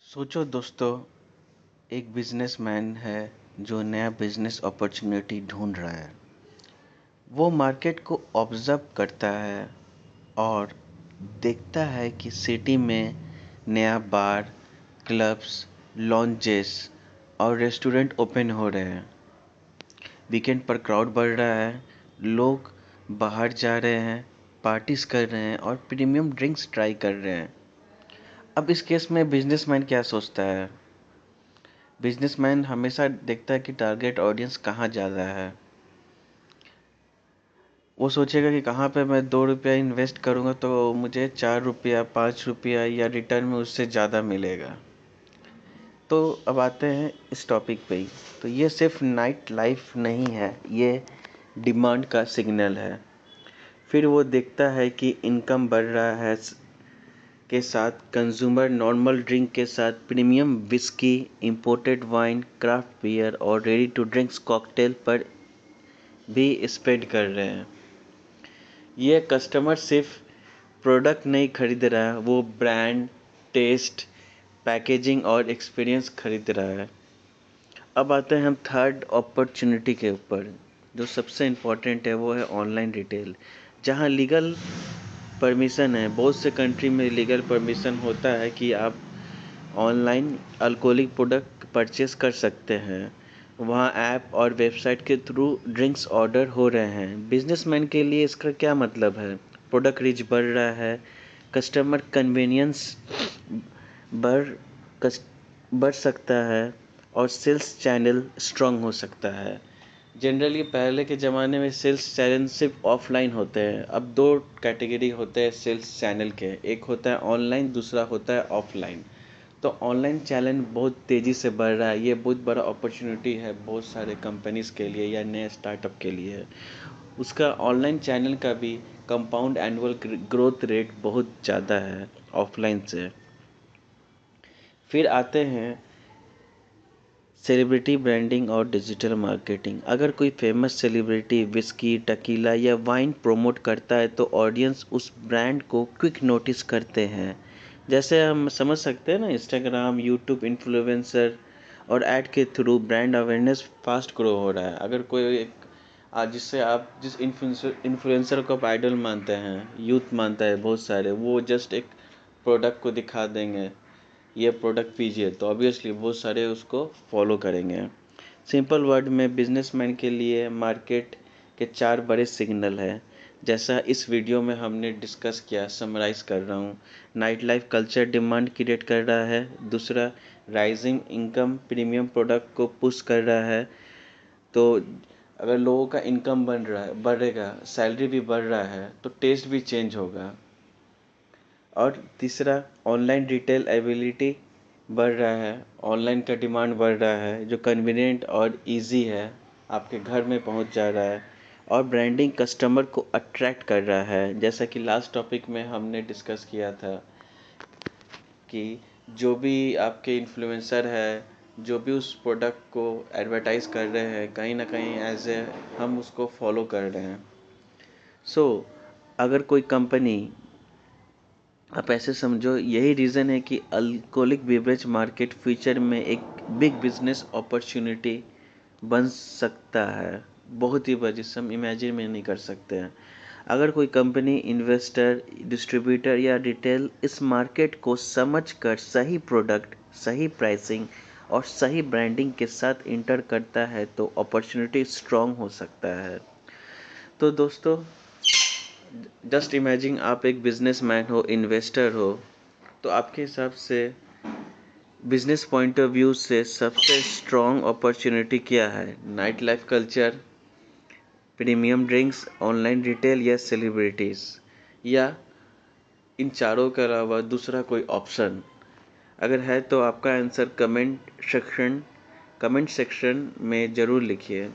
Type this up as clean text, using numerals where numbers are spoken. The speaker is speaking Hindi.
सोचो दोस्तों, एक बिजनेसमैन है जो नया बिजनेस अपॉर्चुनिटी ढूंढ रहा है। वो मार्केट को ऑब्जर्व करता है और देखता है कि सिटी में नया बार, क्लब्स, लॉन्जेस और रेस्टोरेंट ओपन हो रहे हैं। वीकेंड पर क्राउड बढ़ रहा है, लोग बाहर जा रहे हैं, पार्टीज कर रहे हैं और प्रीमियम ड्रिंक्स ट्राई कर रहे हैं। अब इस केस में बिजनेसमैन क्या सोचता है? बिजनेसमैन हमेशा देखता है कि टारगेट ऑडियंस कहाँ ज़्यादा है। वो सोचेगा कि कहाँ पे मैं 2 रुपया इन्वेस्ट करूँगा तो मुझे 4 रुपया 5 रुपया या रिटर्न में उससे ज़्यादा मिलेगा। तो अब आते हैं इस टॉपिक पे ही। तो ये सिर्फ नाइट लाइफ नहीं है, ये डिमांड का सिग्नल है। फिर वो देखता है कि इनकम बढ़ रहा है के साथ कंज्यूमर नॉर्मल ड्रिंक के साथ premium whisky, imported wine, craft beer और रेडी टू ड्रिंक्स कॉकटेल पर भी स्पेंड कर रहे हैं। ये कस्टमर सिर्फ प्रोडक्ट नहीं खरीद रहा है, वो ब्रांड, टेस्ट, पैकेजिंग और एक्सपीरियंस खरीद रहा है। अब आते हैं हम थर्ड अपॉर्चुनिटी के ऊपर। जो सबसे इम्पोर्टेंट है वो है ऑनलाइन रिटेल, जहां लीगल परमिशन है। बहुत से कंट्री में लीगल परमिशन होता है कि आप ऑनलाइन अल्कोहलिक प्रोडक्ट परचेस कर सकते हैं। वहाँ ऐप और वेबसाइट के थ्रू ड्रिंक्स ऑर्डर हो रहे हैं। बिजनेसमैन के लिए इसका क्या मतलब है? प्रोडक्ट रीच बढ़ रहा है, कस्टमर कन्वीनियंस बढ़ कस बढ़ सकता है और सेल्स चैनल स्ट्रॉन्ग हो सकता है। जनरली पहले के ज़माने में सेल्स चैनल सिर्फ ऑफलाइन होते हैं। अब दो कैटेगरी होते हैं सेल्स चैनल के, एक होता है ऑनलाइन, दूसरा होता है ऑफलाइन। तो ऑनलाइन चैनल बहुत तेज़ी से बढ़ रहा है। ये बहुत बड़ा अपॉर्चुनिटी है बहुत सारे कंपनीज के लिए या नए स्टार्टअप के लिए। उसका ऑनलाइन चैनल का भी कंपाउंड एनुअल ग्रोथ रेट बहुत ज़्यादा है ऑफलाइन से। फिर आते हैं सेलिब्रिटी ब्रांडिंग और डिजिटल मार्केटिंग। अगर कोई फेमस सेलिब्रिटी विस्की, टकीला या वाइन प्रमोट करता है तो ऑडियंस उस ब्रांड को क्विक नोटिस करते हैं। जैसे हम समझ सकते हैं ना, इंस्टाग्राम, यूट्यूब इन्फ्लुएंसर और ऐड के through brand awareness fast grow हो रहा है। अगर कोई एक जिससे आप जिस इन्फ्लुएंसर को आप आइडल मानते हैं, यूथ मानता है बहुत सारे, वो जस्ट एक प्रोडक्ट को दिखा देंगे, ये प्रोडक्ट पीजिए, तो ऑब्वियसली बहुत सारे उसको फॉलो करेंगे। सिंपल वर्ड में बिजनेसमैन के लिए मार्केट के 4 बड़े सिग्नल हैं। जैसा इस वीडियो में हमने डिस्कस किया, समराइज कर रहा हूँ। Night life culture demand create कर रहा है। दूसरा, राइजिंग इनकम प्रीमियम प्रोडक्ट को पुश कर रहा है। तो अगर लोगों का इनकम बढ़ेगा, सैलरी भी बढ़ रहा है, तो टेस्ट भी चेंज होगा। और तीसरा, ऑनलाइन रिटेल एबिलिटी बढ़ रहा है। ऑनलाइन का डिमांड बढ़ रहा है जो कन्वीनियंट और इजी है, आपके घर में पहुंच जा रहा है। और ब्रांडिंग कस्टमर को अट्रैक्ट कर रहा है। जैसा कि लास्ट टॉपिक में हमने डिस्कस किया था कि जो भी आपके इन्फ्लुएंसर है, जो भी उस प्रोडक्ट को एडवर्टाइज कर रहे हैं, कहीं ना कहीं एज ए हम उसको फॉलो कर रहे हैं। सो अगर कोई कंपनी, आप ऐसे समझो, यही रीज़न है कि अल्कोहलिक बेवरेज मार्केट फ्यूचर में एक बिग बिजनेस अपॉर्चुनिटी बन सकता है। बहुत ही बड़ा, जिससे हम इमेजिन में नहीं कर सकते हैं। अगर कोई कंपनी, इन्वेस्टर, डिस्ट्रीब्यूटर या रिटेल इस मार्केट को समझकर सही प्रोडक्ट, सही प्राइसिंग और सही ब्रांडिंग के साथ इंटर करता है तो अपॉर्चुनिटी स्ट्रॉन्ग हो सकता है। तो दोस्तों, जस्ट इमेजिन आप एक बिजनेसमैन हो, इन्वेस्टर हो, तो आपके हिसाब से बिजनेस पॉइंट ऑफ व्यू से सबसे स्ट्रॉन्ग अपॉर्चुनिटी क्या है? Night life culture, premium drinks, online retail या सेलिब्रिटीज़, या इन चारों के अलावा दूसरा कोई ऑप्शन? अगर है तो आपका आंसर कमेंट सेक्शन में ज़रूर लिखिए।